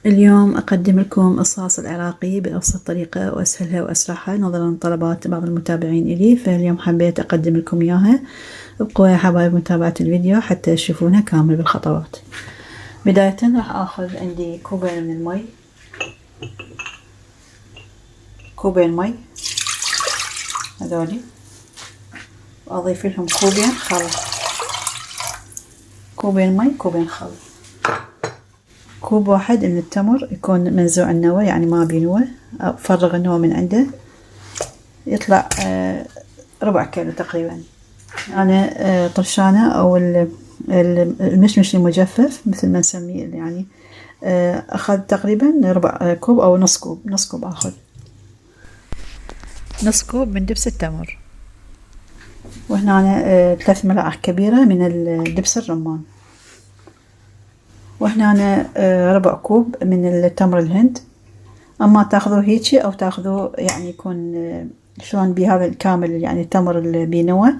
اليوم أقدم لكم الصلصة العراقي بأبسط طريقة وأسهلها وأسرعها نظرا لطلبات بعض المتابعين إلي، فاليوم حبيت أقدم لكم إياها. ابقوا يا حبايب متابعة الفيديو حتى تشوفونها كامل بالخطوات. بداية راح أخذ عندي كوبين من المي، كوبين مي هذولي، وأضيف لهم كوبين خل، كوبين مي كوبين خل. كوب واحد من التمر يكون منزوع النوى، يعني ما بينوى، أفرغ النوى من عنده، يطلع ربع كيلو تقريبا. أنا طرشانة أو المشمش المجفف مثل ما نسميه، يعني أخذ تقريبا ربع كوب أو نص كوب، نص كوب أخذ نص كوب من دبس التمر. وهنا أنا 3 ملاعق كبيرة من دبس الرمان. وهنا أنا ربع كوب من التمر الهند. أما تاخذوه هيجي أو تاخذوه يعني يكون شلون بهذا الكامل، يعني التمر البينوى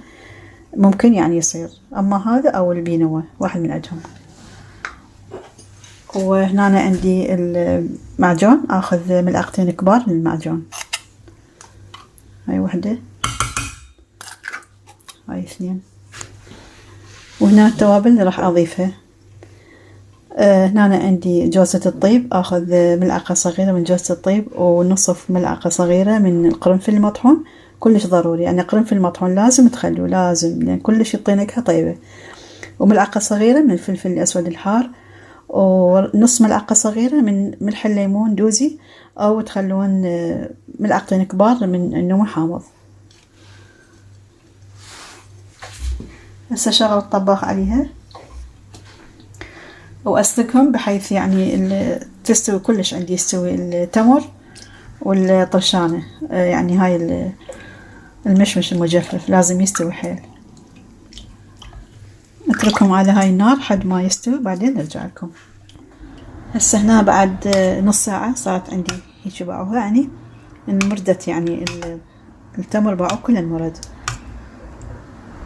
ممكن يعني يصير، أما هذا أو البينوى واحد من عندهم. وهنا أنا عندي المعجون، أخذ ملعقتين كبار من المعجون، هاي وحدة هاي 2. وهنا التوابل اللي راح أضيفها. هنا أنا عندي جوزة الطيب، أخذ ملعقة صغيرة من جوزة الطيب ونصف ملعقة صغيرة من القرنفل المطحون، كلش ضروري، يعني قرنفل مطحون لازم تخلوه، لازم، لأن كلش يعطي نكهة طيبة. وملعقة صغيرة من الفلفل الأسود الحار، ونص ملعقة صغيرة من ملح الليمون دوزي، أو تخلون ملعقتين كبار من النوى حامض. هسه شغل الطباخ عليها وأسلقهم بحيث يعني تستوي كلش عندي، يستوي التمر والطرشانة، يعني هاي المشمش المجفف لازم يستوي حيل. اتركهم على هاي النار حد ما يستوي، بعدين نرجع لكم. هسه هنا بعد نص ساعة صارت عندي هيك باعوها، يعني انمردت، يعني التمر باعوه كله انمرد.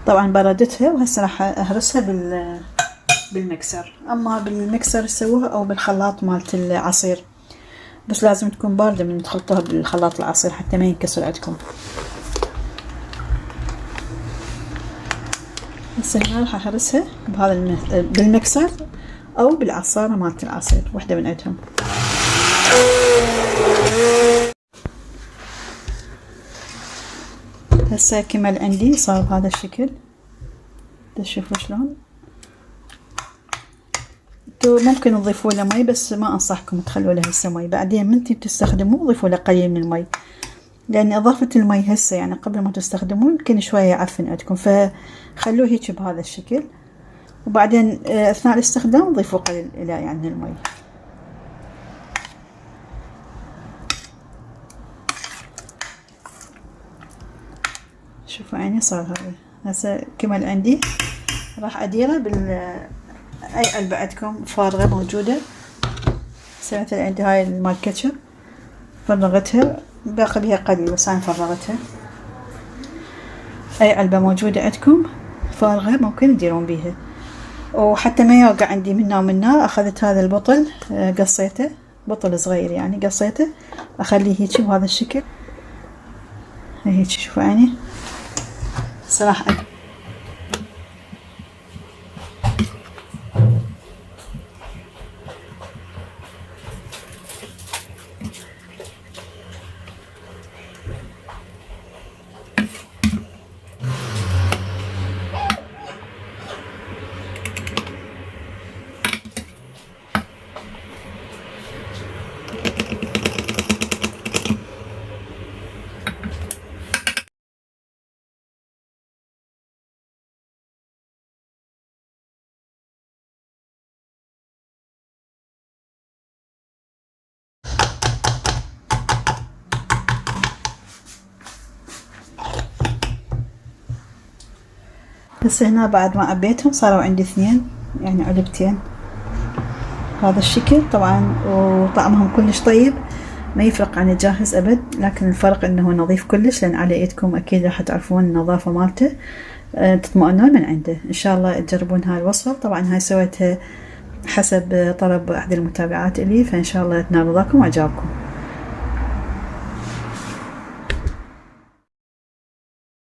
طبعا بردتها، وهسه راح اهرسها بالمكسر. اما بالمكسر تسووها او بالخلاط مالت العصير، بس لازم تكون باردة من تخلطوها بالخلاط العصير حتى ما ينكسر عندكم. هسه هنا راح اهرسها بهذا بالمكسر او بالعصارة مالت العصير، وحدة من عندهم. هسه كمل عندي صار بهذا الشكل، تشوفوا شلون. ممكن تضيفوا له مي، بس ما انصحكم تخلوا له هسه مي، بعدين من تستخدموه ضيفوا له قليل من المي، لان اضافة المي هسه يعني قبل ما تستخدموه يمكن شوية يعفن عندكم، فخلوه هيك بهذا الشكل، وبعدين اثناء الاستخدام ضيفوا قليل يعني المي. شوفوا عيني صار هذا. هسه كمل عندي، راح اديره اي علبة عندكم فارغة موجودة. سويت عندي هاي المال كاتشب، فرغتها، باقي بيها قليل بس انا فرغتها. اي علبة موجودة عندكم فارغة ممكن تديرون بيها. وحتى ما يوقع عندي منا ومنا، اخذت هذا البطل قصيته، بطل صغير يعني قصيته، اخليه هيك بهذا الشكل، هيك شوفوا عيني صراحة. بس هنا بعد ما عبيتهم صاروا عندي 2 يعني علبتين هذا الشكل. طبعا وطعمهم كلش طيب، ما يفرق عن الجاهز ابد، لكن الفرق انه نظيف كلش، لان على ايدكم اكيد راح تعرفون النظافة مالته، تطمئنون من عنده. ان شاء الله تجربون هاي الوصفة. طبعا هاي سويتها حسب طلب أحد المتابعات إلي، فإن شاء الله تنال رضاكم وإعجابكم.